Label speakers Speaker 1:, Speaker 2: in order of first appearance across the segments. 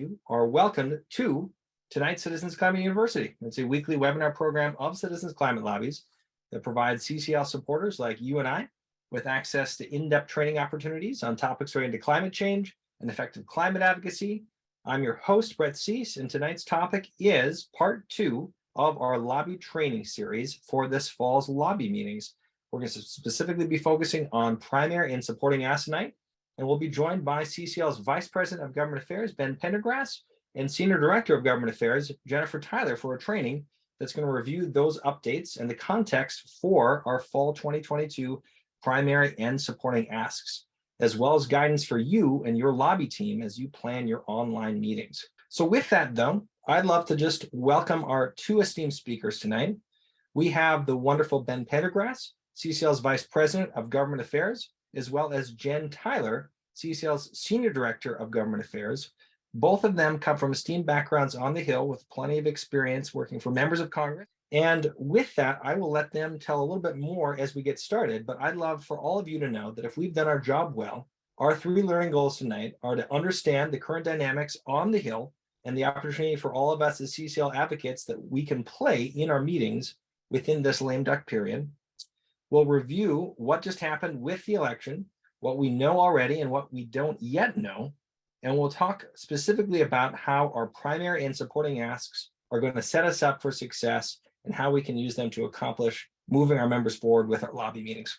Speaker 1: you are welcome to tonight's Citizens Climate University. It's a weekly webinar program of Citizens Climate Lobbies that provides CCL supporters like you and I with access to in-depth training opportunities on topics related to climate change and effective climate advocacy. I'm your host, Brett Cease, and tonight's topic is part 2 of our lobby training series for this fall's lobby meetings. We're going to specifically be focusing on primary and supporting asks tonight, and we'll be joined by CCL's Vice President of Government Affairs, Ben Pendergrass, and Senior Director of Government Affairs, Jennifer Tyler, for a training that's going to review those updates and the context for our fall 2022 primary and supporting asks, as well as guidance for you and your lobby team as you plan your online meetings. So with that, though, I'd love to just welcome our 2 esteemed speakers tonight. We have the wonderful Ben Pendergrass, CCL's Vice President of Government Affairs, as well as Jen Tyler, CCL's Senior Director of Government Affairs. Both of them come from esteemed backgrounds on the Hill with plenty of experience working for members of Congress. And with that, I will let them tell a little bit more as we get started. But I'd love for all of you to know that if we've done our job well, our 3 learning goals tonight are to understand the current dynamics on the Hill and the opportunity for all of us as CCL advocates that we can play in our meetings within this lame duck period. We'll review what just happened with the election, what we know already and what we don't yet know. And we'll talk specifically about how our primary and supporting asks are going to set us up for success and how we can use them to accomplish moving our members forward with our lobby meetings.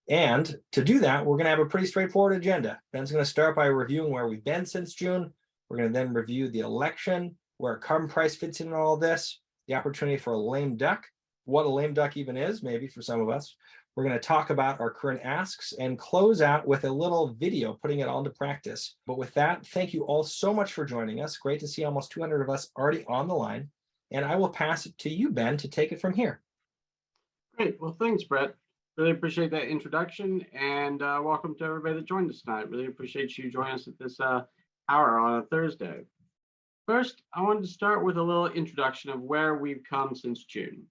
Speaker 1: And to do that, we're going to have a pretty straightforward agenda. Ben's going to start by reviewing where we've been since June. We're going to then review the election, where carbon price fits in all this, the opportunity for a lame duck, what a lame duck even is, maybe for some of us. We're going to talk about our current asks and close out with a little video, putting it all into practice. But with that, thank you all so much for joining us. Great to see almost 200 of us already on the line. And I will pass it to you, Ben, to take it from here.
Speaker 2: Great. Well, thanks, Brett. Really appreciate that introduction, and welcome to everybody that joined us tonight. Really appreciate you joining us at this hour on a Thursday. First, I wanted to start with a little introduction of where we've come since June.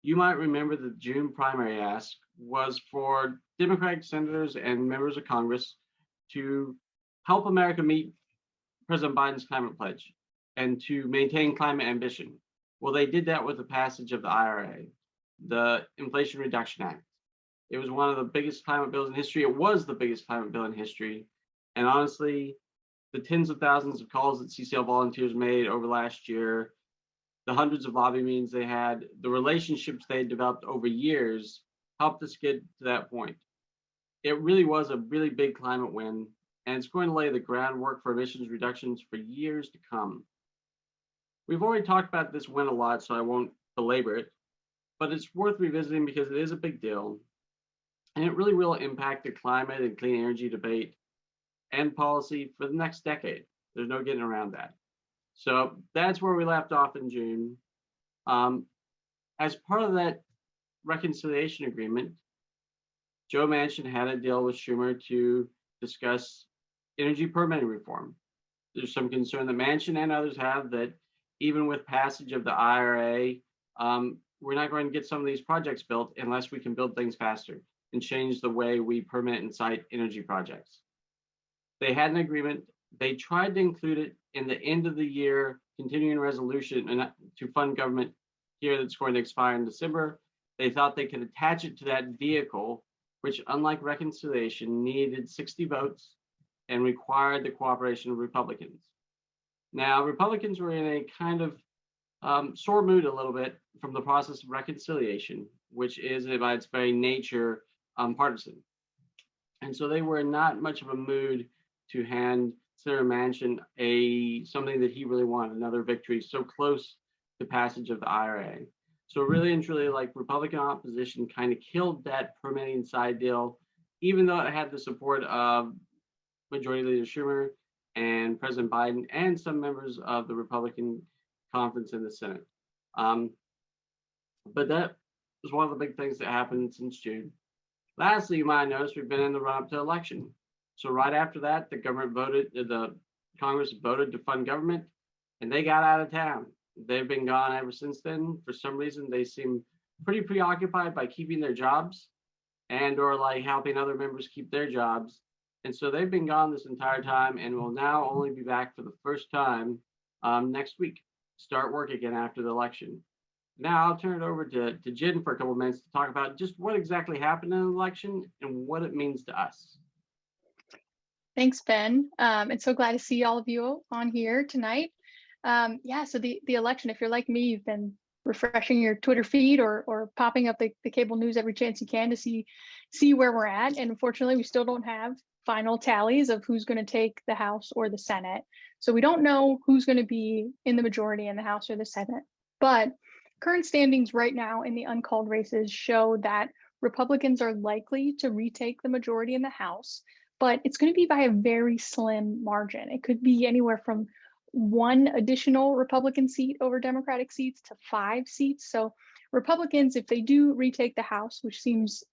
Speaker 2: You might remember the June primary ask was for Democratic senators and members of Congress to help America meet President Biden's climate pledge and to maintain climate ambition. Well, they did that with the passage of the IRA, the Inflation Reduction Act. It was one of the biggest climate bills in history. It was the biggest climate bill in history. And honestly, the tens of thousands of calls that CCL volunteers made over last year, the hundreds of lobby meetings they had, the relationships they developed over years helped us get to that point. It really was a really big climate win, and it's going to lay the groundwork for emissions reductions for years to come. We've already talked about this win a lot, so I won't belabor it, but it's worth revisiting because it is a big deal, and it really will impact the climate and clean energy debate and policy for the next decade. There's no getting around that. So that's where we left off in June. As part of that reconciliation agreement, Joe Manchin had a deal with Schumer to discuss energy permitting reform. There's some concern that Manchin and others have that even with passage of the IRA, we're not going to get some of these projects built unless we can build things faster and change the way we permit and cite energy projects. They had an agreement. They tried to include it in the end of the year continuing resolution and to fund government here that's going to expire in December. They thought they could attach it to that vehicle, which, unlike reconciliation, needed 60 votes and required the cooperation of Republicans. Now, Republicans were in a kind of sore mood a little bit from the process of reconciliation, which is by its very nature partisan. And so they were not much of a mood to hand Senator Manchin something that he really wanted, another victory so close to passage of the IRA. So really and truly, like, Republican opposition kind of killed that permitting side deal, even though it had the support of Majority Leader Schumer and President Biden and some members of the Republican conference in the Senate. But that was one of the big things that happened since June. Lastly, you might notice we've been in the run-up to election. So right after that, the Congress voted to fund government, and they got out of town. They've been gone ever since then. For some reason, they seem pretty preoccupied by keeping their jobs and or like helping other members keep their jobs And so they've been gone this entire time and will now only be back for the first time next week, start work again after the election. Now I'll turn it over to Jen for a couple of minutes to talk about just what exactly happened in the election and what it means to us.
Speaker 3: Thanks, Ben. And so glad to see all of you on here tonight. Yeah, so the election, if you're like me, you've been refreshing your Twitter feed or popping up the cable news every chance you can to see where we're at. And unfortunately, we still don't have final tallies of who's going to take the House or the Senate. So we don't know who's going to be in the majority in the House or the Senate. But current standings right now in the uncalled races show that Republicans are likely to retake the majority in the House, but it's going to be by a very slim margin. It could be anywhere from one additional Republican seat over Democratic seats to 5 seats. So Republicans, if they do retake the House, which seems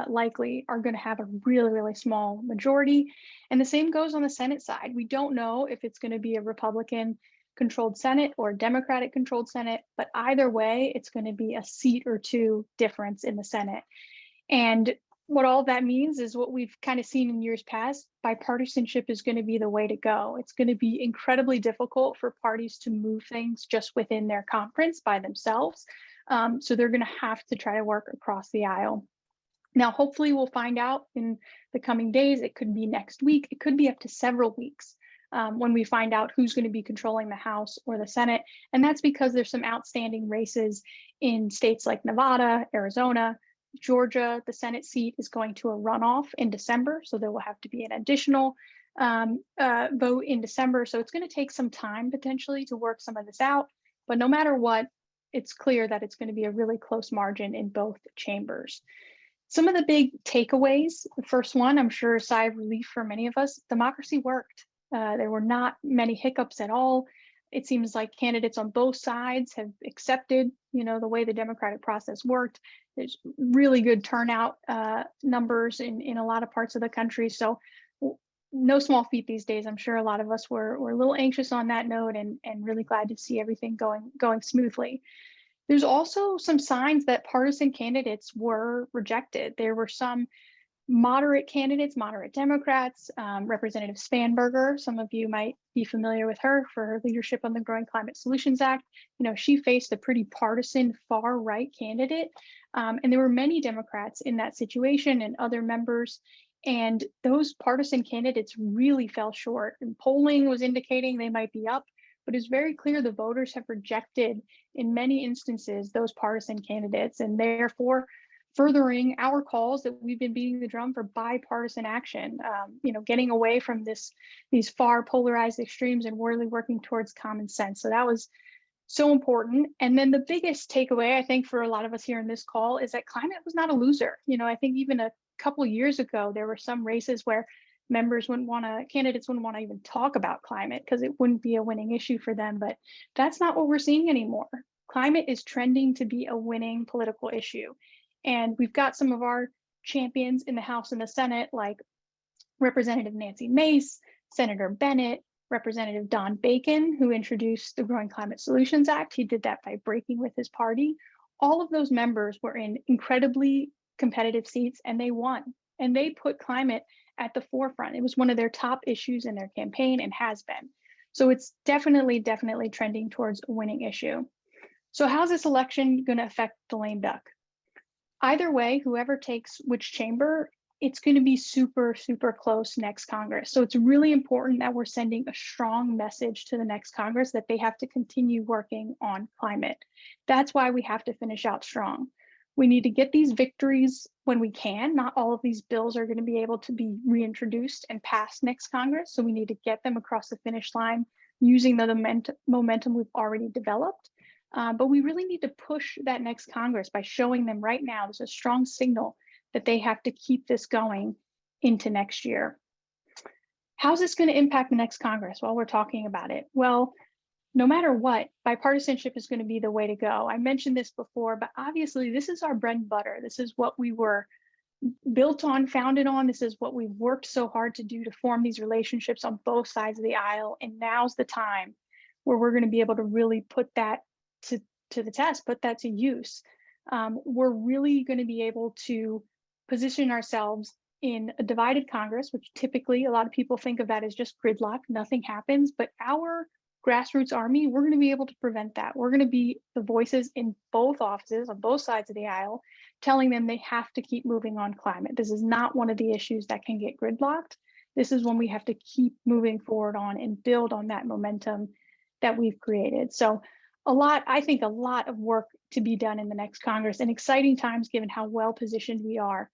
Speaker 3: likely, are going to have a really, really small majority. And the same goes on the Senate side. We don't know if it's going to be a Republican controlled Senate or Democratic controlled Senate, but either way, it's going to be a seat or 2 difference in the Senate. And what all that means is what we've kind of seen in years past: bipartisanship is going to be the way to go. It's going to be incredibly difficult for parties to move things just within their conference by themselves. So they're going to have to try to work across the aisle. Now, hopefully we'll find out in the coming days. It could be next week. It could be up to several weeks when we find out who's going to be controlling the House or the Senate. And that's because there's some outstanding races in states like Nevada, Arizona, Georgia. The Senate seat is going to a runoff in December, so there will have to be an additional vote in December. So it's going to take some time potentially to work some of this out. But no matter what, it's clear that it's going to be a really close margin in both chambers. Some of the big takeaways: the first one, I'm sure a sigh of relief for many of us: democracy worked. There were not many hiccups at all. It seems like candidates on both sides have accepted, the way the democratic process worked. There's really good turnout numbers in a lot of parts of the country. So no small feat these days. I'm sure a lot of us were a little anxious on that note, and really glad to see everything going smoothly. There's also some signs that partisan candidates were rejected. There were some moderate candidates, moderate Democrats. Representative Spanberger, some of you might be familiar with her for her leadership on the Growing Climate Solutions Act. She faced a pretty partisan far right candidate. And there were many Democrats in that situation and other members. And those partisan candidates really fell short. And polling was indicating they might be up, but it's very clear the voters have rejected, in many instances, those partisan candidates, and therefore furthering our calls that we've been beating the drum for bipartisan action, getting away from these far polarized extremes and really working towards common sense. So that was so important. And then the biggest takeaway, I think, for a lot of us here in this call is that climate was not a loser. I think even a couple years ago, there were some races where candidates wouldn't want to even talk about climate because it wouldn't be a winning issue for them. But that's not what we're seeing anymore. Climate is trending to be a winning political issue. And we've got some of our champions in the House and the Senate, like Representative Nancy Mace, Senator Bennett, Representative Don Bacon, who introduced the Growing Climate Solutions Act. He did that by breaking with his party. All of those members were in incredibly competitive seats, and they won. And they put climate at the forefront. It was one of their top issues in their campaign and has been. So it's definitely trending towards a winning issue. So how's this election going to affect the lame duck? Either way, whoever takes which chamber, it's going to be super, super close next Congress. So it's really important that we're sending a strong message to the next Congress that they have to continue working on climate. That's why we have to finish out strong. We need to get these victories when we can. Not all of these bills are going to be able to be reintroduced and passed next Congress. So we need to get them across the finish line using the momentum we've already developed. But we really need to push that next Congress by showing them right now there's a strong signal that they have to keep this going into next year. How's this going to impact the next Congress? While we're talking about it, well, no matter what, bipartisanship is going to be the way to go. I mentioned this before, but obviously this is our bread and butter. This is what we were built on, founded on. This is what we've worked so hard to do, to form these relationships on both sides of the aisle. And now's the time where we're going to be able to really put that to the test, put that to use. We're really going to be able to position ourselves in a divided Congress, which typically a lot of people think of that as just gridlock, nothing happens, but our grassroots army, we're going to be able to prevent that. We're going to be the voices in both offices on both sides of the aisle, telling them they have to keep moving on climate. This is not one of the issues that can get gridlocked. This is one we have to keep moving forward on and build on that momentum that we've created. So I think a lot of work to be done in the next Congress, and exciting times given how well positioned we are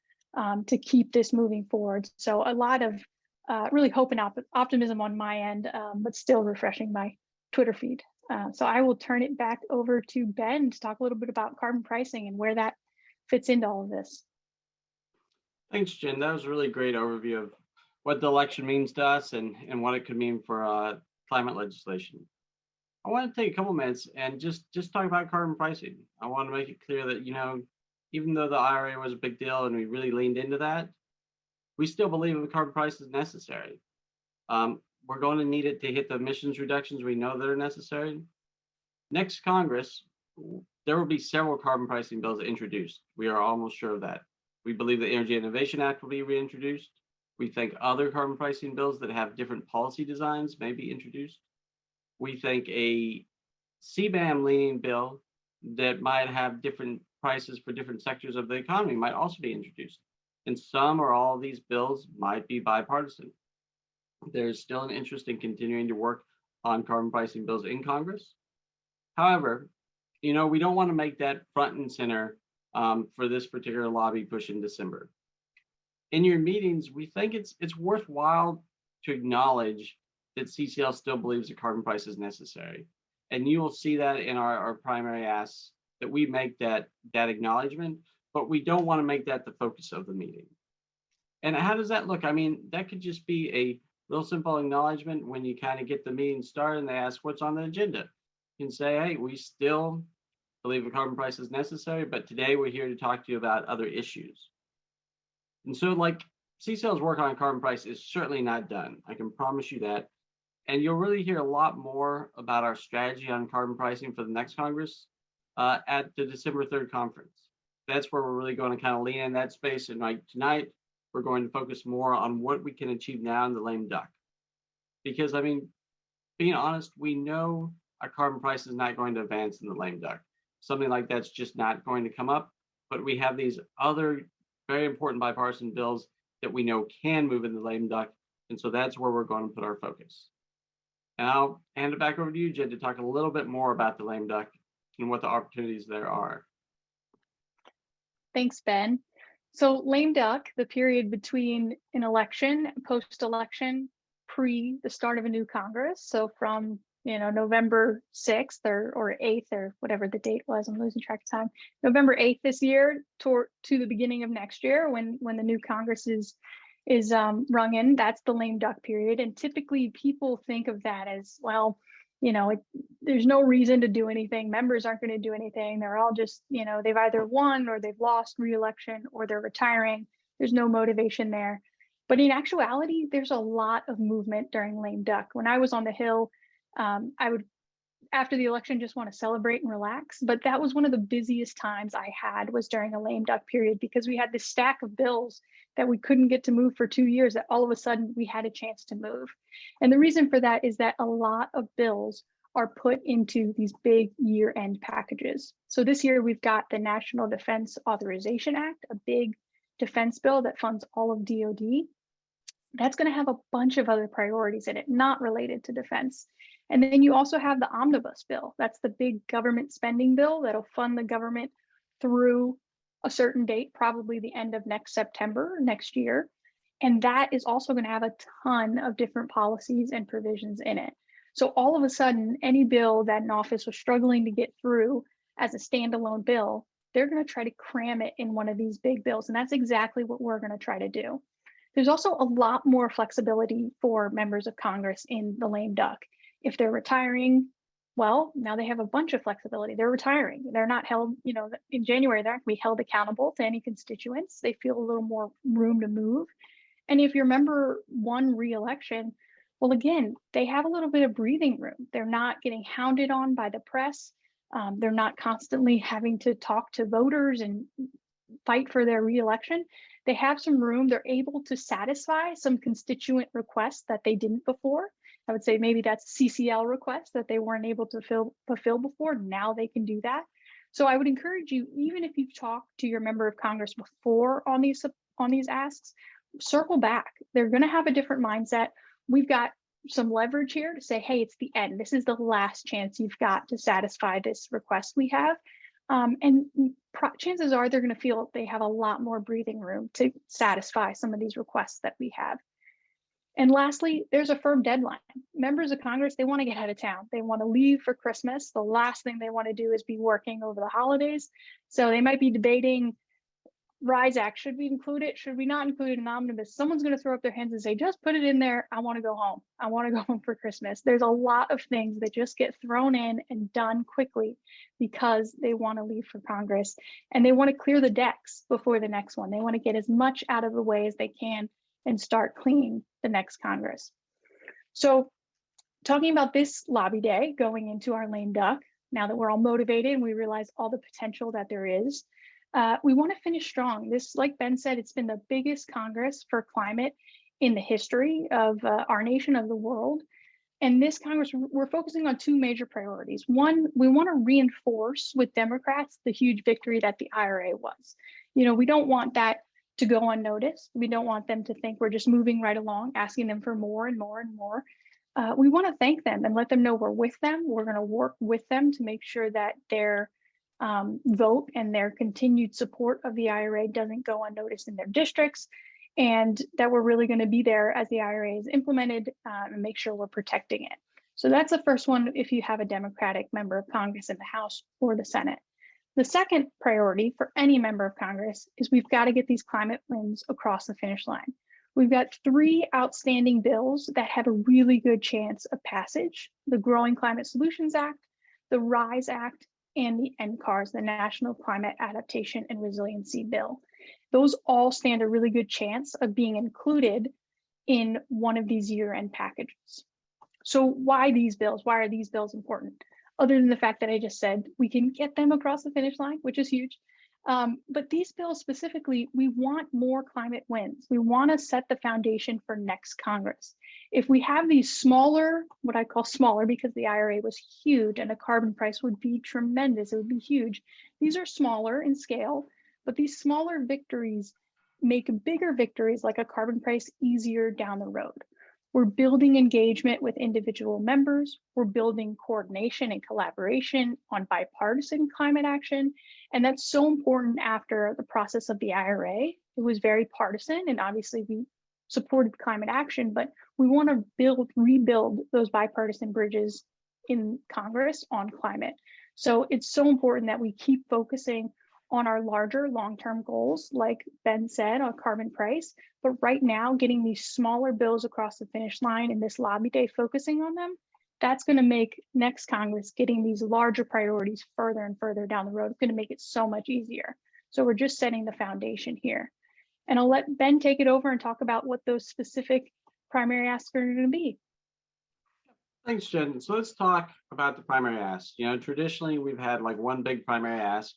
Speaker 3: to keep this moving forward. So a lot of really hope and optimism on my end, but still refreshing my Twitter feed. So I will turn it back over to Ben to talk a little bit about carbon pricing and where that fits into all of this.
Speaker 2: Thanks, Jen. That was a really great overview of what the election means to us and what it could mean for climate legislation. I want to take a couple minutes and just talk about carbon pricing. I want to make it clear that, even though the IRA was a big deal and we really leaned into that, we still believe the carbon price is necessary. We're going to need it to hit the emissions reductions we know that are necessary. Next Congress, there will be several carbon pricing bills introduced. We are almost sure of that. We believe the Energy Innovation Act will be reintroduced. We think other carbon pricing bills that have different policy designs may be introduced. We think a CBAM leaning bill that might have different prices for different sectors of the economy might also be introduced. And some or all of these bills might be bipartisan. There's still an interest in continuing to work on carbon pricing bills in Congress. However, we don't want to make that front and center for this particular lobby push in December. In your meetings, we think it's worthwhile to acknowledge that CCL still believes a carbon price is necessary. And you will see that in our primary asks that we make that acknowledgement, but we don't want to make that the focus of the meeting. And how does that look? I mean, that could just be a real simple acknowledgement when you kind of get the meeting started and they ask what's on the agenda. You can say, hey, we still believe a carbon price is necessary, but today we're here to talk to you about other issues. And so CCL's work on carbon price is certainly not done. I can promise you that. And you'll really hear a lot more about our strategy on carbon pricing for the next Congress at the December 3rd conference. That's where we're really going to kind of lean in that space. And tonight, we're going to focus more on what we can achieve now in the lame duck. Because, being honest, we know a carbon price is not going to advance in the lame duck. Something like that's just not going to come up. But we have these other very important bipartisan bills that we know can move in the lame duck. And so that's where we're going to put our focus. And I'll hand it back over to you, Jen, to talk a little bit more about the lame duck and what the opportunities there are.
Speaker 3: Thanks, Ben. So lame duck, the period between an election, post-election, pre the start of a new Congress. So from November 6th or 8th or whatever the date was, I'm losing track of time, November 8th this year to the beginning of next year when the new Congress is rung in, that's the lame duck period. And typically people think of that as, well, there's no reason to do anything. Members aren't going to do anything. They're all just, they've either won or they've lost re-election or they're retiring. There's no motivation there. But in actuality, there's a lot of movement during lame duck. When I was on the Hill, I would, after the election, just want to celebrate and relax. But that was one of the busiest times I had was during a lame duck period, because we had this stack of bills that we couldn't get to move for 2 years that all of a sudden we had a chance to move. And the reason for that is that a lot of bills are put into these big year-end packages. So this year we've got the National Defense Authorization Act, a big defense bill that funds all of DoD. That's going to have a bunch of other priorities in it, not related to defense. And then you also have the omnibus bill. That's the big government spending bill that'll fund the government through a certain date, probably the end of next September, next year. And that is also going to have a ton of different policies and provisions in it. So all of a sudden, any bill that an office was struggling to get through as a standalone bill, they're going to try to cram it in one of these big bills. And that's exactly what we're going to try to do. There's also a lot more flexibility for members of Congress in the lame duck. If they're retiring, well, now they have a bunch of flexibility. They're retiring. They're not held, in January, they're not going to be held accountable to any constituents. They feel a little more room to move. And if your member won re-election, well, again, they have a little bit of breathing room. They're not getting hounded on by the press. They're not constantly having to talk to voters and fight for their re-election. they have some room. They're able to satisfy some constituent requests that they didn't before. I would say maybe that's a CCL request that they weren't able to fulfill before. Now they can do that. So I would encourage you, even if you've talked to your member of Congress before on these asks, circle back. They're going to have a different mindset. We've got some leverage here to say, hey, it's the end. This is the last chance you've got to satisfy this request we have. And chances are they're going to feel they have a lot more breathing room to satisfy some of these requests that we have. And lastly, there's a firm deadline. Members of Congress, they want to get out of town. They want to leave for Christmas. The last thing they want to do is be working over the holidays. So they might be debating RISE Act. Should we include it? Should we not include an omnibus? Someone's going to throw up their hands and say, just put it in there. I want to go home. I want to go home for Christmas. There's a lot of things that just get thrown in and done quickly because they want to leave for Congress and they want to clear the decks before the next one. They want to get as much out of the way as they can and start cleaning the next Congress. So talking about this lobby day going into our lame duck, now that we're all motivated and we realize all the potential that there is, we want to finish strong. This, like Ben said, it's been the biggest Congress for climate in the history of our nation, of the world. And this Congress, we're focusing on two major priorities. One, we want to reinforce with Democrats the huge victory that the IRA was. You know, we don't want that to go unnoticed. We don't want them to think we're just moving right along, asking them for more and more and more. We want to thank them and let them know we're with them. We're going to work with them to make sure that their vote and their continued support of the IRA doesn't go unnoticed in their districts, and that we're really going to be there as the IRA is implemented and make sure we're protecting it. So that's the first one if you have a Democratic member of Congress in the House or the Senate. The second priority for any member of Congress is we've got to get these climate wins across the finish line. We've got 3 outstanding bills that have a really good chance of passage: the Growing Climate Solutions Act, the RISE Act, and the NCARS, the National Climate Adaptation and Resiliency Bill. Those all stand a really good chance of being included in one of these year-end packages. So why these bills? Why are these bills important? Other than the fact that I just said we can get them across the finish line, which is huge. But these bills specifically, we want more climate wins. We want to set the foundation for next Congress. If we have these smaller, what I call smaller because the IRA was huge and a carbon price would be tremendous, it would be huge. These are smaller in scale, but these smaller victories make bigger victories like a carbon price easier down the road. We're building engagement with individual members. We're building coordination and collaboration on bipartisan climate action. And that's so important after the process of the IRA. It was very partisan, and obviously we supported climate action, but we want to rebuild those bipartisan bridges in Congress on climate. So it's so important that we keep focusing on our larger long-term goals, like Ben said, on carbon price. But right now, getting these smaller bills across the finish line in this lobby day, focusing on them, that's going to make next Congress getting these larger priorities further and further down the road. It's going to make it so much easier. So we're just setting the foundation here. And I'll let Ben take it over and talk about what those specific primary asks are going to be.
Speaker 2: Thanks, Jen. So let's talk about the primary ask. You know, traditionally we've had like one big primary ask.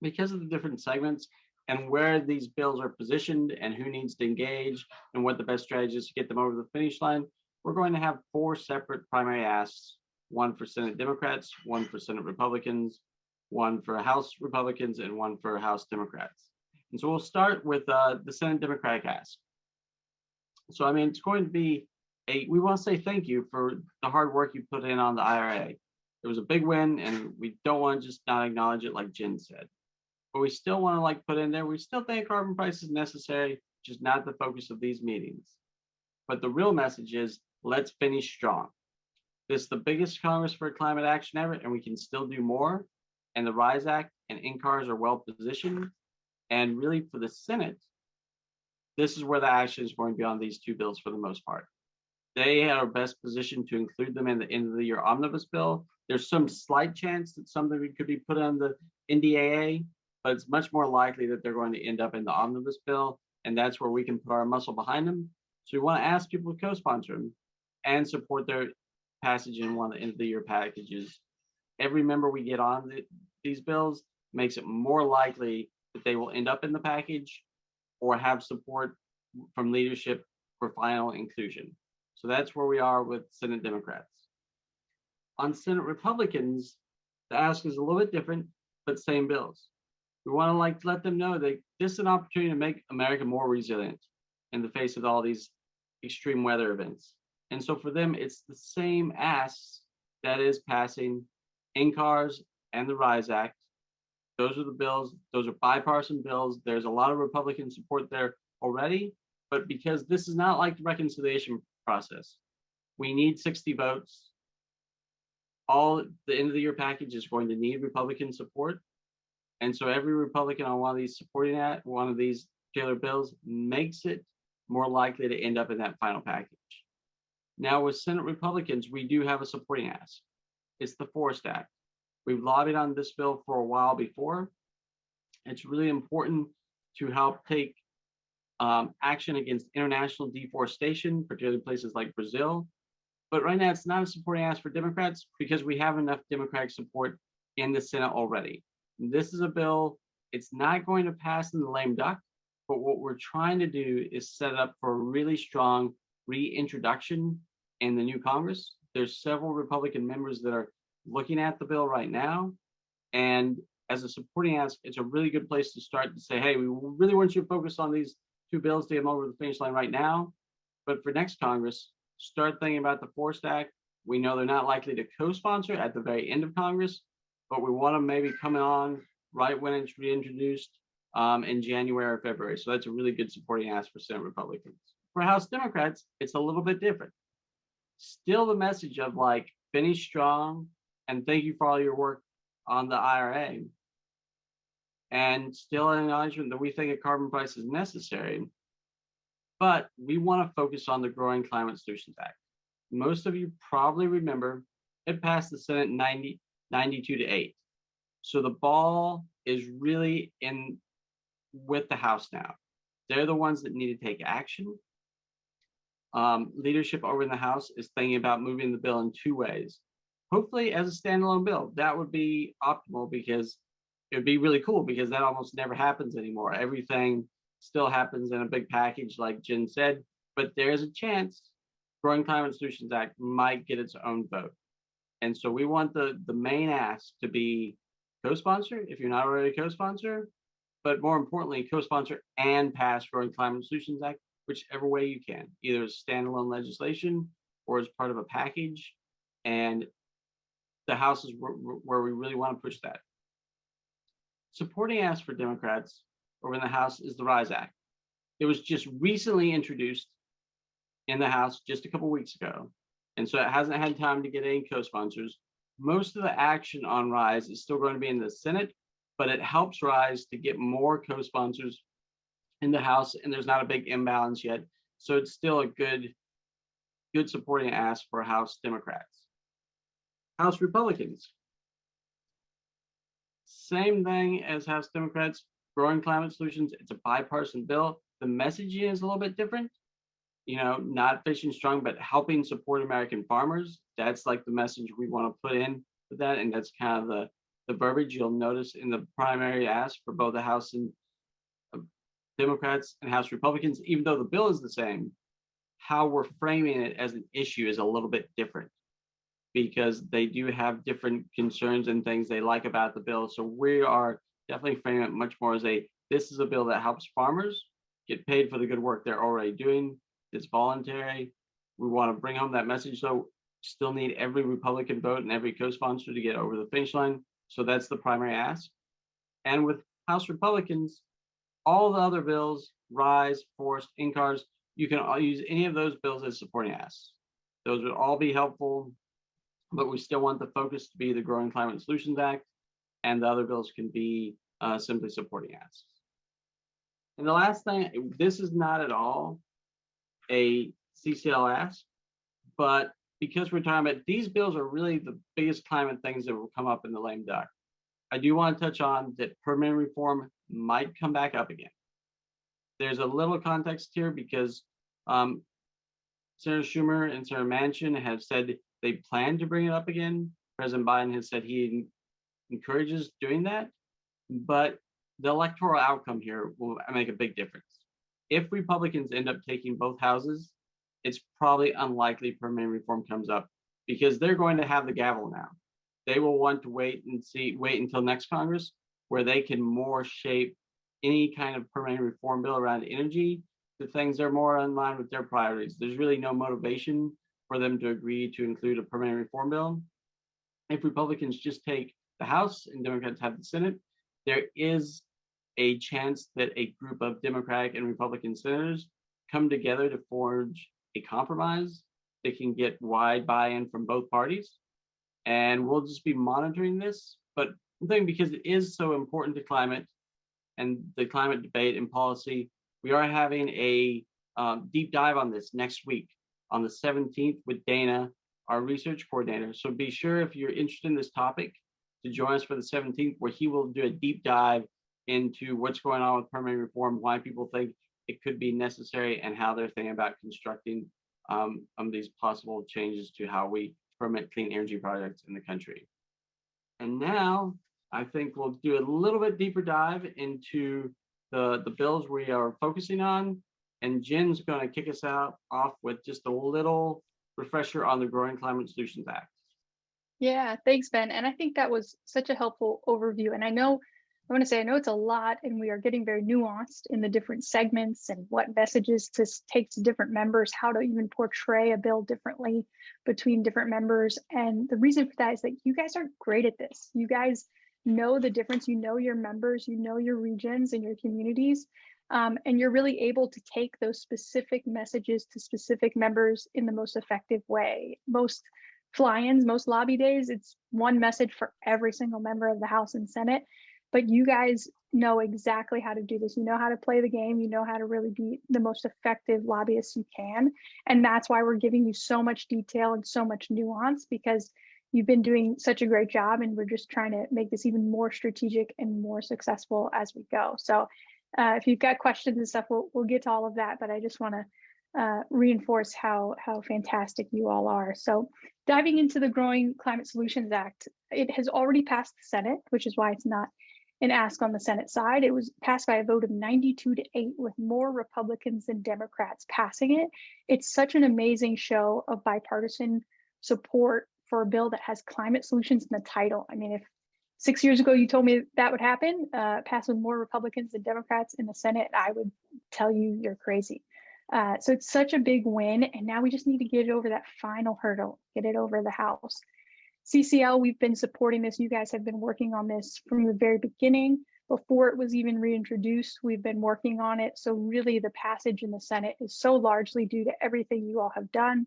Speaker 2: Because of the different segments and where these bills are positioned and who needs to engage and what the best strategy is to get them over the finish line, we're going to have 4 separate primary asks: one for Senate Democrats, one for Senate Republicans, one for House Republicans, and one for House Democrats. And so we'll start with the Senate Democratic ask. So, I mean, it's going to be we want to say thank you for the hard work you put in on the IRA. It was a big win, and we don't want to just not acknowledge it like Jen said. But we still want to put in there, we still think carbon price is necessary, just not the focus of these meetings. But the real message is, let's finish strong. This is the biggest Congress for climate action ever, and we can still do more. And the RISE Act and NCARS are well positioned. And really for the Senate, this is where the action is going to be on these 2 bills for the most part. They are best positioned to include them in the end of the year omnibus bill. There's some slight chance that something could be put on the NDAA, but it's much more likely that they're going to end up in the omnibus bill, and that's where we can put our muscle behind them. So we want to ask people to co-sponsor them and support their passage in one of the end of the year packages. Every member we get on these bills makes it more likely that they will end up in the package, or have support from leadership for final inclusion. So that's where we are with Senate Democrats. On Senate Republicans, the ask is a little bit different, but same bills. We want to let them know that this is an opportunity to make America more resilient in the face of all these extreme weather events. And so for them, it's the same asks that is passing NCARS and the RISE Act. Those are the bills. Those are bipartisan bills. There's a lot of Republican support there already, but because this is not like the reconciliation process, we need 60 votes. All the end of the year package is going to need Republican support. And so every Republican on one of these one of these Taylor bills makes it more likely to end up in that final package. Now with Senate Republicans, we do have a supporting ask. It's the Forest Act. We've lobbied on this bill for a while before. It's really important to help take action against international deforestation, particularly places like Brazil. But right now, it's not a supporting ask for Democrats because we have enough Democratic support in the Senate already. This is a bill, it's not going to pass in the lame duck, but what we're trying to do is set it up for a really strong reintroduction in the new Congress. There's several Republican members that are looking at the bill right now. And as a supporting ask, it's a really good place to start to say, hey, we really want you to focus on these two bills to get them over the finish line right now. But for next Congress, start thinking about the Forest Act. We know they're not likely to co-sponsor at the very end of Congress, but we want to maybe come on right when it's reintroduced in January or February. So that's a really good supporting ask for Senate Republicans. For House Democrats, it's a little bit different. Still the message of like, finish strong and thank you for all your work on the IRA. And still an acknowledgement that we think a carbon price is necessary, but we want to focus on the Growing Climate Solutions Act. Most of you probably remember it passed the Senate 92-8. So the ball is really in with the House now. They're the ones that need to take action. Leadership over in the House is thinking about moving the bill in two ways. Hopefully as a standalone bill, that would be optimal because it would be really cool because that almost never happens anymore. Everything still happens in a big package like Jen said, but there's a chance Growing Climate Solutions Act might get its own vote. And so we want the main ask to be co-sponsor if you're not already a co-sponsor, but more importantly, co-sponsor and pass Growing Climate Solutions Act, whichever way you can, either as standalone legislation or as part of a package. And the House is where we really want to push that. Supporting ask for Democrats over in the House is the RISE Act. It was just recently introduced in the House just a couple weeks ago. And so it hasn't had time to get any co-sponsors. Most of the action on RISE is still going to be in the Senate, but it helps RISE to get more co-sponsors in the House, and there's not a big imbalance yet. So it's still a good supporting ask for House Democrats. House Republicans. Same thing as House Democrats, Growing Climate Solutions. It's a bipartisan bill. The messaging is a little bit different. You know, not fishing strong, but helping support American farmers. That's like the message we want to put in with that. And that's kind of the verbiage you'll notice in the primary ask for both the House and Democrats and House Republicans, even though the bill is the same, how we're framing it as an issue is a little bit different because they do have different concerns and things they like about the bill. So we are definitely framing it much more as this is a bill that helps farmers get paid for the good work they're already doing. It's voluntary. We want to bring home that message. So still need every Republican vote and every co-sponsor to get over the finish line. So that's the primary ask. And with House Republicans, all the other bills, RISE, Forest, NCARS, you can use any of those bills as supporting asks. Those would all be helpful, but we still want the focus to be the Growing Climate Solutions Act, and the other bills can be simply supporting asks. And the last thing, this is not at all a CCL ask, but because we're talking about these bills are really the biggest climate things that will come up in the lame duck. I do want to touch on that permanent reform might come back up again. There's a little context here because Senator Schumer and Senator Manchin have said they plan to bring it up again. President Biden has said he encourages doing that, but the electoral outcome here will make a big difference. if Republicans end up taking both houses, it's probably unlikely permanent reform comes up because they're going to have the gavel now. They will want to wait until next Congress where they can more shape any kind of permanent reform bill around energy to things that are more in line with their priorities. There's really no motivation for them to agree to include a permanent reform bill. If Republicans just take the House and Democrats have the Senate, there is a chance that a group of Democratic and Republican senators come together to forge a compromise that can get wide buy-in from both parties. And we'll just be monitoring this. But I think because it is so important to climate and the climate debate and policy, we are having a deep dive on this next week on the 17th with Dana, our research coordinator. So be sure if you're interested in this topic to join us for the 17th, where he will do a deep dive into what's going on with permanent reform, why people think it could be necessary, and how they're thinking about constructing these possible changes to how we permit clean energy projects in the country. And now I think we'll do a little bit deeper dive into the bills we are focusing on. And Jen's going to kick us off with just a little refresher on the Growing Climate Solutions Act.
Speaker 3: Yeah, thanks, Ben. And I think that was such a helpful overview. And I know it's a lot, and we are getting very nuanced in the different segments and what messages to take to different members, how to even portray a bill differently between different members. And the reason for that is that you guys are great at this. You guys know the difference. You know your members, you know your regions and your communities. And you're really able to take those specific messages to specific members in the most effective way. Most fly-ins, most lobby days, it's one message for every single member of the House and Senate. But you guys know exactly how to do this. You know how to play the game. You know how to really be the most effective lobbyists you can. And that's why we're giving you so much detail and so much nuance, because you've been doing such a great job, and we're just trying to make this even more strategic and more successful as we go. So if you've got questions and stuff, we'll get to all of that. But I just want to reinforce how fantastic you all are. So diving into the Growing Climate Solutions Act, it has already passed the Senate, which is why it's not an ask on the Senate side. It was passed by a vote of 92-8, with more Republicans than Democrats passing it. It's such an amazing show of bipartisan support for a bill that has climate solutions in the title. I mean, if 6 years ago you told me that would happen, pass with more Republicans than Democrats in the Senate, I would tell you you're crazy. So it's such a big win, and now we just need to get it over that final hurdle, get it over the House. CCL, we've been supporting this. You guys have been working on this from the very beginning. Before it was even reintroduced, we've been working on it. So really the passage in the Senate is so largely due to everything you all have done.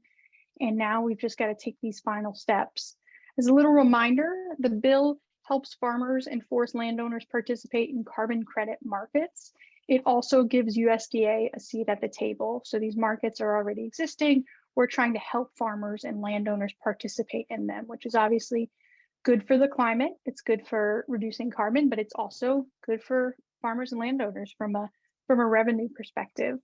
Speaker 3: And now we've just got to take these final steps. As a little reminder, the bill helps farmers and forest landowners participate in carbon credit markets. It also gives USDA a seat at the table. So these markets are already existing. We're trying to help farmers and landowners participate in them, which is obviously good for the climate. It's good for reducing carbon, but it's also good for farmers and landowners from a revenue perspective.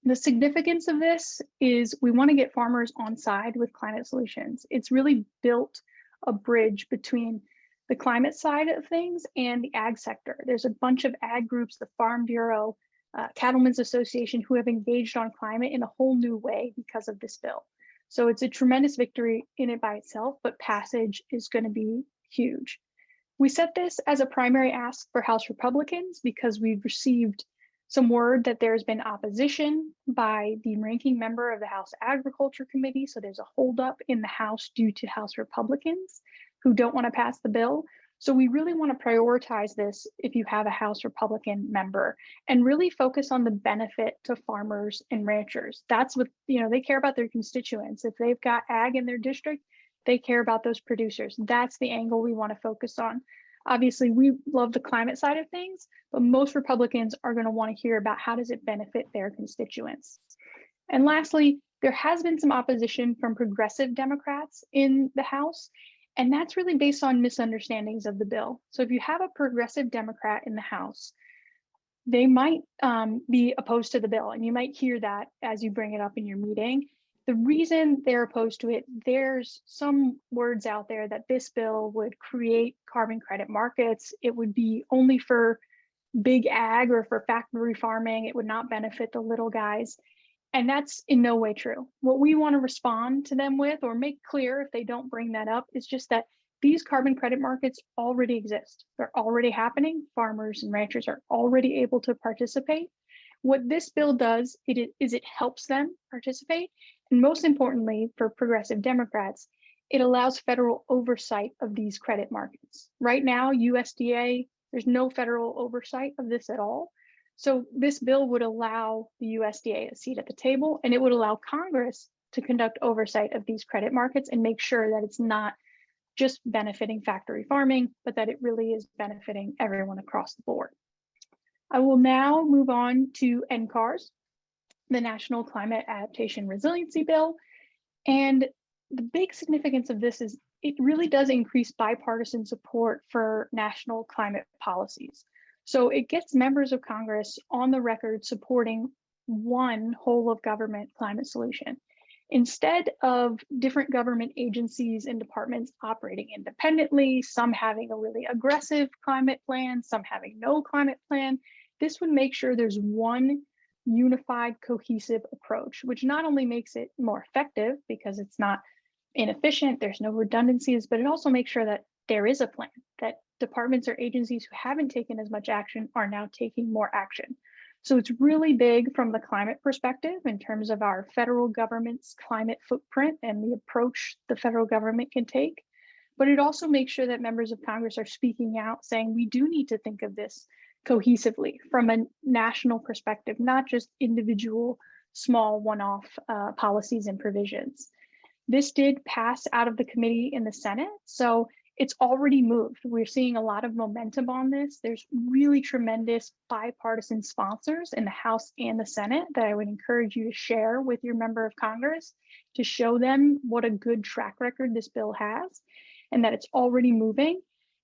Speaker 3: The significance of this is we want to get farmers on side with climate solutions. It's really built a bridge between the climate side of things and the ag sector. There's a bunch of ag groups, the Farm Bureau, Cattlemen's Association, who have engaged on climate in a whole new way because of this bill. So it's a tremendous victory in it by itself, but passage is going to be huge. We set this as a primary ask for House Republicans because we've received some word that there's been opposition by the ranking member of the House Agriculture Committee. So there's a holdup in the House due to House Republicans who don't want to pass the bill. So we really want to prioritize this if you have a House Republican member, and really focus on the benefit to farmers and ranchers. That's what, they care about their constituents. If they've got ag in their district, they care about those producers. That's the angle we want to focus on. Obviously, we love the climate side of things, but most Republicans are going to want to hear about how does it benefit their constituents. And lastly, there has been some opposition from progressive Democrats in the House, and that's really based on misunderstandings of the bill. So if you have a progressive Democrat in the House, they might be opposed to the bill, and you might hear that as you bring it up in your meeting. The reason they're opposed to it, there's some words out there that this bill would create carbon credit markets. It would be only for big ag or for factory farming. It would not benefit the little guys. And that's in no way true. What we want to respond to them with, or make clear if they don't bring that up, is just that these carbon credit markets already exist. They're already happening. Farmers and ranchers are already able to participate. What this bill does is it helps them participate. And most importantly, for progressive Democrats, it allows federal oversight of these credit markets. Right now, USDA, there's no federal oversight of this at all. So this bill would allow the USDA a seat at the table, and it would allow Congress to conduct oversight of these credit markets and make sure that it's not just benefiting factory farming, but that it really is benefiting everyone across the board. I will now move on to NCARS, the National Climate Adaptation Resiliency Bill. And the big significance of this is it really does increase bipartisan support for national climate policies. So it gets members of Congress on the record supporting one whole of government climate solution. Instead of different government agencies and departments operating independently, some having a really aggressive climate plan, some having no climate plan, this would make sure there's one unified, cohesive approach, which not only makes it more effective because it's not inefficient, there's no redundancies, but it also makes sure that there is a plan, that departments or agencies who haven't taken as much action are now taking more action. So it's really big from the climate perspective in terms of our federal government's climate footprint and the approach the federal government can take. But it also makes sure that members of Congress are speaking out saying we do need to think of this cohesively from a national perspective, not just individual small one-off policies and provisions. This did pass out of the committee in the Senate, so it's already moved. We're seeing a lot of momentum on this. There's really tremendous bipartisan sponsors in the House and the Senate that I would encourage you to share with your member of Congress to show them what a good track record this bill has and that it's already moving.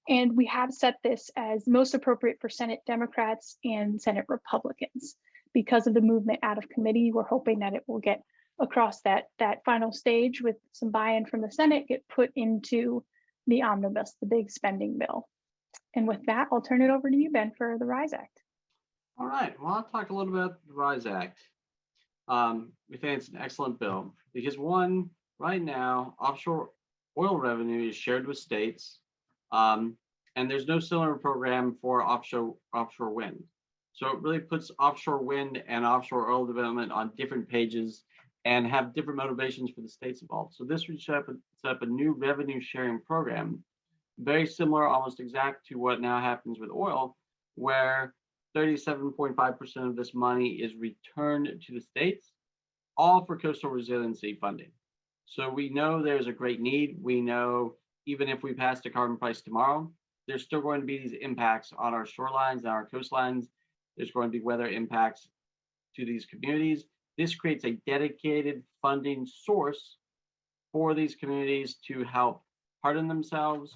Speaker 3: And we have set this as most appropriate for Senate Democrats and Senate Republicans. Because of the movement out of committee, we're hoping that it will get across that final stage with some buy-in from the Senate, get put into the omnibus, the big spending bill. And with that, I'll turn it over to you, Ben, for the RISE Act.
Speaker 2: All right, well, I'll talk a little bit about the RISE Act. We think it's an excellent bill because one, right now, offshore oil revenue is shared with states, and there's no similar program for offshore wind. So it really puts offshore wind and offshore oil development on different pages and have different motivations for the states involved. So this would set up a new revenue sharing program, very similar, almost exact to what now happens with oil, where 37.5% of this money is returned to the states, all for coastal resiliency funding. So we know there's a great need. We know even if we pass a carbon price tomorrow, there's still going to be these impacts on our shorelines and our coastlines. There's going to be weather impacts to these communities. This creates a dedicated funding source for these communities to help harden themselves,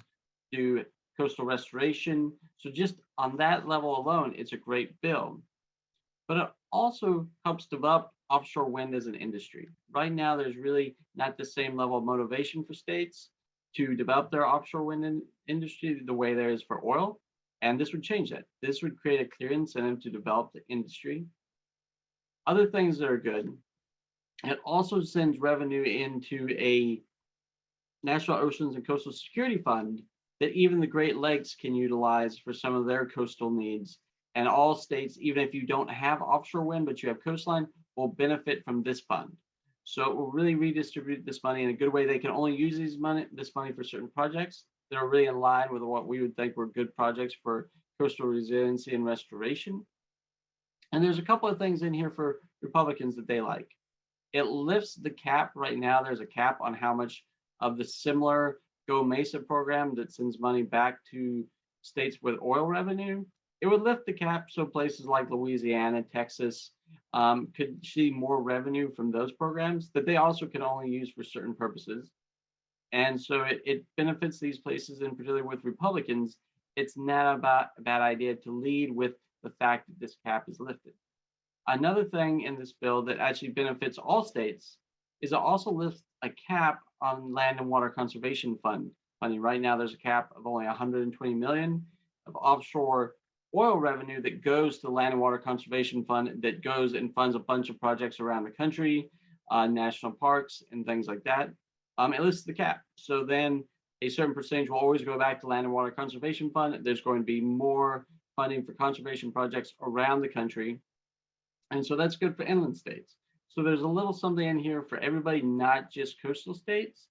Speaker 2: do coastal restoration. So just on that level alone, it's a great bill. But it also helps develop offshore wind as an industry. Right now, there's really not the same level of motivation for states to develop their offshore wind industry the way there is for oil. And this would change that. This would create a clear incentive to develop the industry. Other things that are good, it also sends revenue into a National Oceans and Coastal Security Fund that even the Great Lakes can utilize for some of their coastal needs. And all states, even if you don't have offshore wind, but you have coastline, will benefit from this fund. So it will really redistribute this money in a good way. They can only use this money for certain projects that are really in line with what we would think were good projects for coastal resiliency and restoration. And there's a couple of things in here for Republicans that they like. It lifts the cap. Right now, there's a cap on how much of the similar Go Mesa program that sends money back to states with oil revenue. It would lift the cap so places like Louisiana, Texas could see more revenue from those programs that they also can only use for certain purposes. And so it benefits these places, and particularly with Republicans, it's not a bad idea to lead with the fact that this cap is lifted. Another thing in this bill that actually benefits all states is it also lifts a cap on land and water conservation fund funding. Right now, there's a cap of only 120 million of offshore oil revenue that goes to the Land and Water Conservation Fund that goes and funds a bunch of projects around the country, national parks and things like that. It lists the cap. So then a certain percentage will always go back to Land and Water Conservation Fund. There's going to be more funding for conservation projects around the country. And so that's good for inland states. So there's a little something in here for everybody, not just coastal states.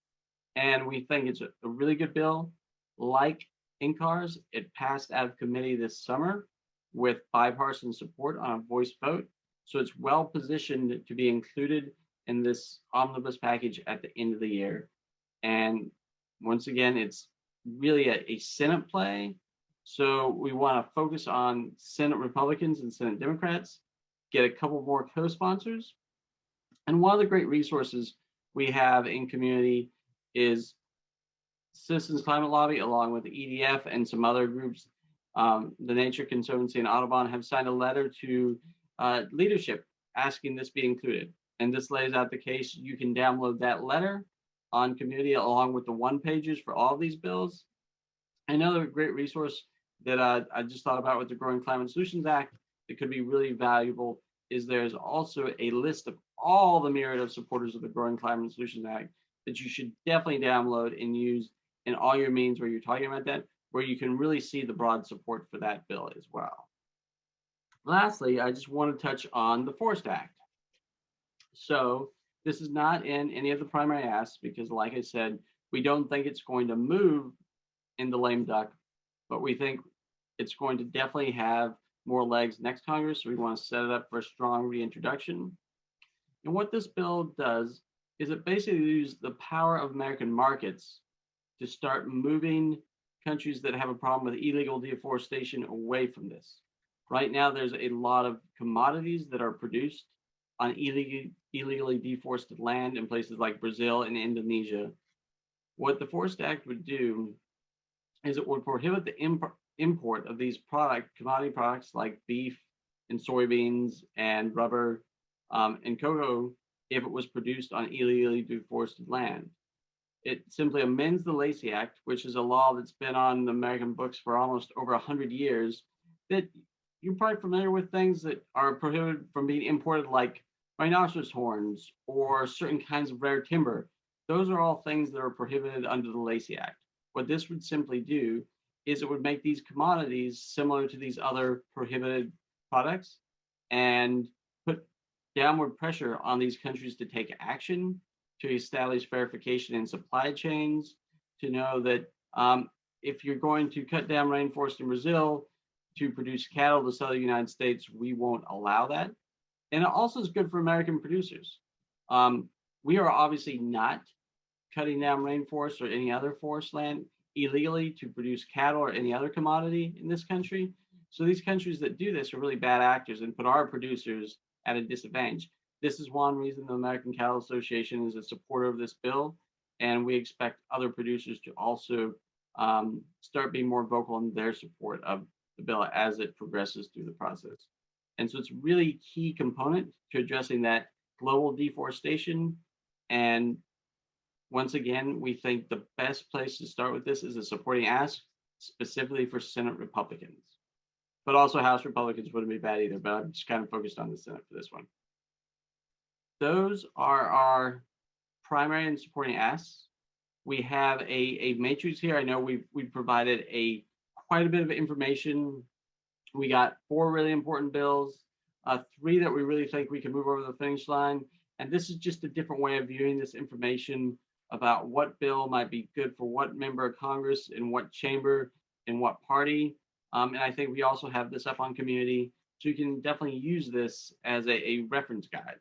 Speaker 2: And we think it's a really good bill. Like NCARS, it passed out of committee this summer with bipartisan support on a voice vote. So it's well positioned to be included in this omnibus package at the end of the year. And once again, it's really a Senate play. So we want to focus on Senate Republicans and Senate Democrats, get a couple more co-sponsors. And one of the great resources we have in community is Citizens Climate Lobby, along with the EDF and some other groups. The Nature Conservancy and Audubon have signed a letter to leadership asking this be included. And this lays out the case. You can download that letter on community along with the one pages for all of these bills. Another great resource that I just thought about with the Growing Climate Solutions Act that could be really valuable is there's also a list of all the myriad of supporters of the Growing Climate Solutions Act that you should definitely download and use in all your means where you're talking about that, where you can really see the broad support for that bill as well. Lastly, I just want to touch on the Forest Act. So this is not in any of the primary asks because, like I said, we don't think it's going to move in the lame duck, but we think it's going to definitely have more legs next Congress. So we want to set it up for a strong reintroduction. And what this bill does is it basically uses the power of American markets to start moving countries that have a problem with illegal deforestation away from this. Right now, there's a lot of commodities that are produced on illegally deforested land in places like Brazil and Indonesia. What the Forest Act would do is it would prohibit the import of these commodity products like beef and soybeans and rubber and cocoa if it was produced on illegally deforested land. It simply amends the Lacey Act, which is a law that's been on the American books for almost over 100 years, that you're probably familiar with things that are prohibited from being imported, like rhinoceros horns or certain kinds of rare timber. Those are all things that are prohibited under the Lacey Act. What this would simply do is it would make these commodities similar to these other prohibited products and put downward pressure on these countries to take action, to establish verification in supply chains, to know that if you're going to cut down rainforest in Brazil to produce cattle to sell to the United States, we won't allow that. And it also is good for American producers. We are obviously not cutting down rainforest or any other forest land illegally to produce cattle or any other commodity in this country. So these countries that do this are really bad actors and put our producers at a disadvantage. This is one reason the American Cattle Association is a supporter of this bill, and we expect other producers to also start being more vocal in their support of the bill as it progresses through the process. And so it's a really key component to addressing that global deforestation. And once again, we think the best place to start with this is a supporting ask specifically for Senate Republicans. But also House Republicans wouldn't be bad either, but I'm just kind of focused on the Senate for this one. Those are our primary and supporting asks. We have a matrix here. I know we've provided quite a bit of information. We got 4 really important bills, 3 that we really think we can move over the finish line. And this is just a different way of viewing this information about what bill might be good for what member of Congress, in what chamber, in what party. And I think we also have this up on community, so you can definitely use this as a reference guide.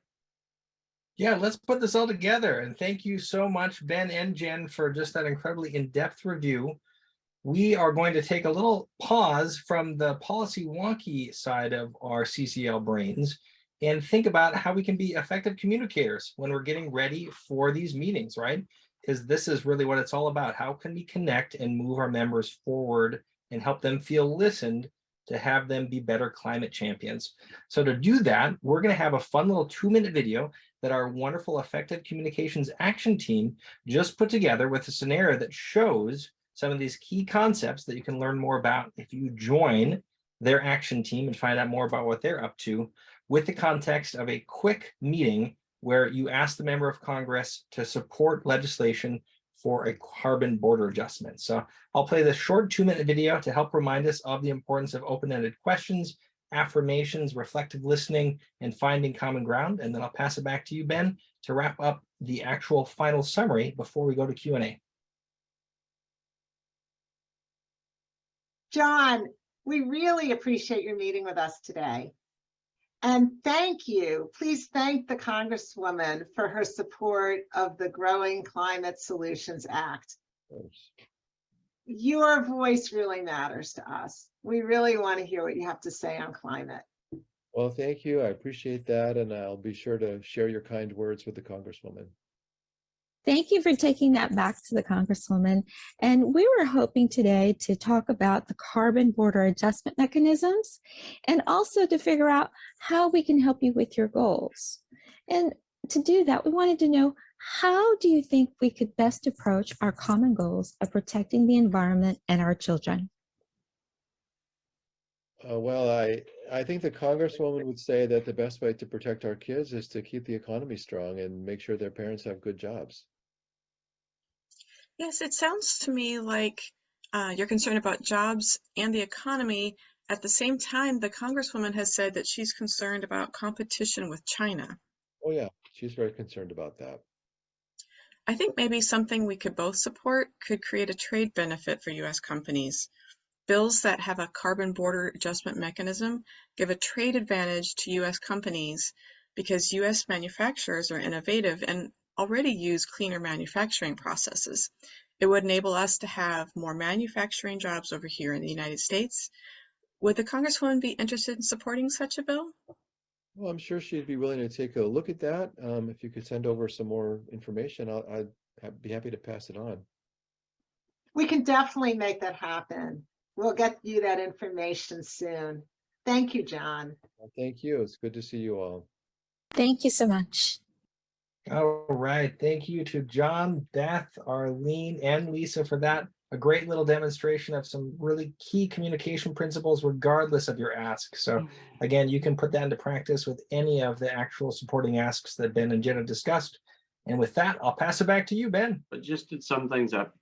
Speaker 1: Yeah, let's put this all together. And thank you so much, Ben and Jen, for just that incredibly in-depth review. We are going to take a little pause from the policy wonky side of our CCL brains and think about how we can be effective communicators when we're getting ready for these meetings, right? Because this is really what it's all about. How can we connect and move our members forward and help them feel listened to have them be better climate champions? So to do that, we're going to have a fun little 2-minute video that our wonderful effective communications action team just put together with a scenario that shows some of these key concepts that you can learn more about if you join their action team and find out more about what they're up to with the context of a quick meeting where you ask the member of Congress to support legislation for a carbon border adjustment. So I'll play this short 2-minute video to help remind us of the importance of open-ended questions, affirmations, reflective listening, and finding common ground. And then I'll pass it back to you, Ben, to wrap up the actual final summary before we go to Q&A.
Speaker 4: John, we really appreciate your meeting with us today. And thank you. Please thank the Congresswoman for her support of the Growing Climate Solutions Act. Your voice really matters to us. We really want to hear what you have to say on climate.
Speaker 5: Well, thank you. I appreciate that. And I'll be sure to share your kind words with the Congresswoman.
Speaker 6: Thank you for taking that back to the Congresswoman. And we were hoping today to talk about the carbon border adjustment mechanisms and also to figure out how we can help you with your goals. And to do that, we wanted to know, how do you think we could best approach our common goals of protecting the environment and our children?
Speaker 5: Well, I think the Congresswoman would say that the best way to protect our kids is to keep the economy strong and make sure their parents have good jobs.
Speaker 7: Yes, it sounds to me like you're concerned about jobs and the economy. At the same time, the Congresswoman has said that she's concerned about competition with China.
Speaker 5: Oh yeah, she's very concerned about that.
Speaker 7: I think maybe something we could both support could create a trade benefit for U.S. companies. Bills that have a carbon border adjustment mechanism give a trade advantage to U.S. companies because U.S. manufacturers are innovative and already use cleaner manufacturing processes. It would enable us to have more manufacturing jobs over here in the United States. Would the Congresswoman be interested in supporting such a bill?
Speaker 5: Well, I'm sure she'd be willing to take a look at that. If you could send over some more information, I'd be happy to pass it on.
Speaker 4: We can definitely make that happen. We'll get you that information soon. Thank you, John.
Speaker 5: Well, thank you. It's good to see you all.
Speaker 6: Thank you so much.
Speaker 1: All right. Thank you to John, Beth, Arlene, and Lisa for that. A great little demonstration of some really key communication principles, regardless of your ask. So again, you can put that into practice with any of the actual supporting asks that Ben and Jenna discussed. And with that, I'll pass it back to you, Ben.
Speaker 2: But just to sum things up,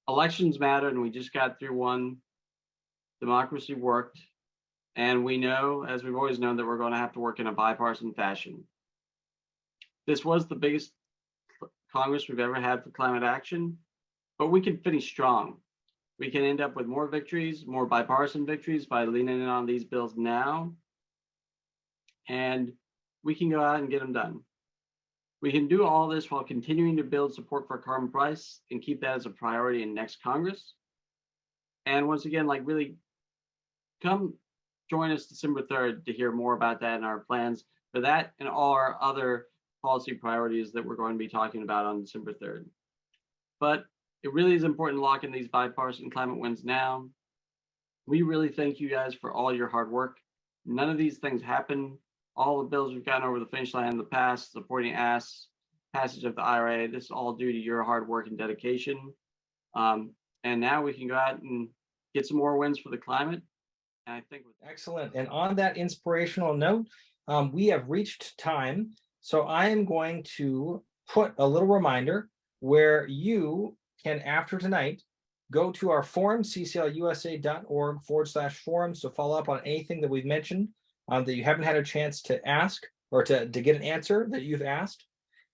Speaker 2: elections matter, and we just got through one. Democracy worked. And we know, as we've always known, that we're going to have to work in a bipartisan fashion. This was the biggest Congress we've ever had for climate action, but we can finish strong. We can end up with more victories, more bipartisan victories by leaning in on these bills now, and we can go out and get them done. We can do all this while continuing to build support for carbon price and keep that as a priority in next Congress. And once again, really come join us December 3rd to hear more about that and our plans for that and all our other policy priorities that we're going to be talking about on December 3rd. But it really is important to lock in these bipartisan climate wins now. We really thank you guys for all your hard work. None of these things happen. All the bills we've gotten over the finish line in the past, supporting passage of the IRA, this is all due to your hard work and dedication. And now we can go out and get some more wins for the climate. And I think
Speaker 1: excellent. And on that inspirational note, we have reached time. So I am going to put a little reminder where you can, after tonight, go to our forum, cclusa.org/forums, to follow up on anything that we've mentioned that you haven't had a chance to ask or to get an answer that you've asked.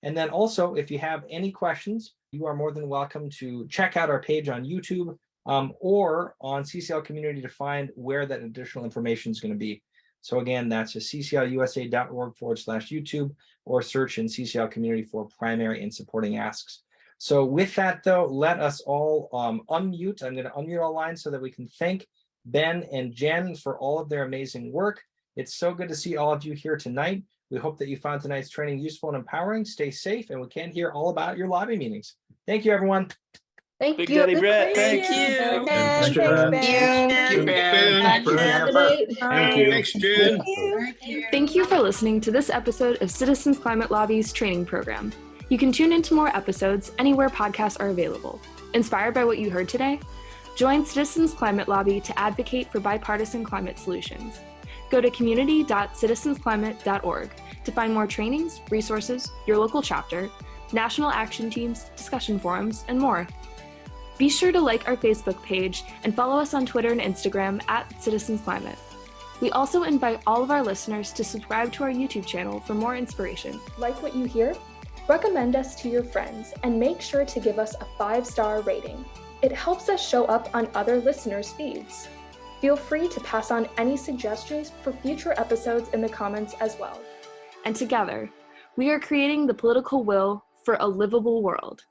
Speaker 1: And then also, if you have any questions, you are more than welcome to check out our page on YouTube or on CCL Community to find where that additional information is going to be. So again, that's just cclusa.org/YouTube or search in CCL Community for primary and supporting asks. So with that, though, let us all unmute. I'm going to unmute all lines so that we can thank Ben and Jen for all of their amazing work. It's so good to see all of you here tonight. We hope that you found tonight's training useful and empowering. Stay safe, and we can hear all about your lobby meetings. Thank you, everyone.
Speaker 6: Thank
Speaker 8: Big
Speaker 6: you.
Speaker 8: Daddy Brett.
Speaker 7: Thank you.
Speaker 6: Thank
Speaker 2: you, Ben.
Speaker 1: Thank you.
Speaker 8: Thanks, Jen.
Speaker 9: Thank you for listening to this episode of Citizens Climate Lobby's training program. You can tune into more episodes anywhere podcasts are available. Inspired by what you heard today? Join Citizens Climate Lobby to advocate for bipartisan climate solutions. Go to community.citizensclimate.org to find more trainings, resources, your local chapter, national action teams, discussion forums, and more. Be sure to like our Facebook page and follow us on Twitter and Instagram @CitizensClimate. We also invite all of our listeners to subscribe to our YouTube channel for more inspiration.
Speaker 8: Like what you hear? Recommend us to your friends and make sure to give us a 5-star rating. It helps us show up on other listeners' feeds. Feel free to pass on any suggestions for future episodes in the comments as well.
Speaker 9: And together, we are creating the political will for a livable world.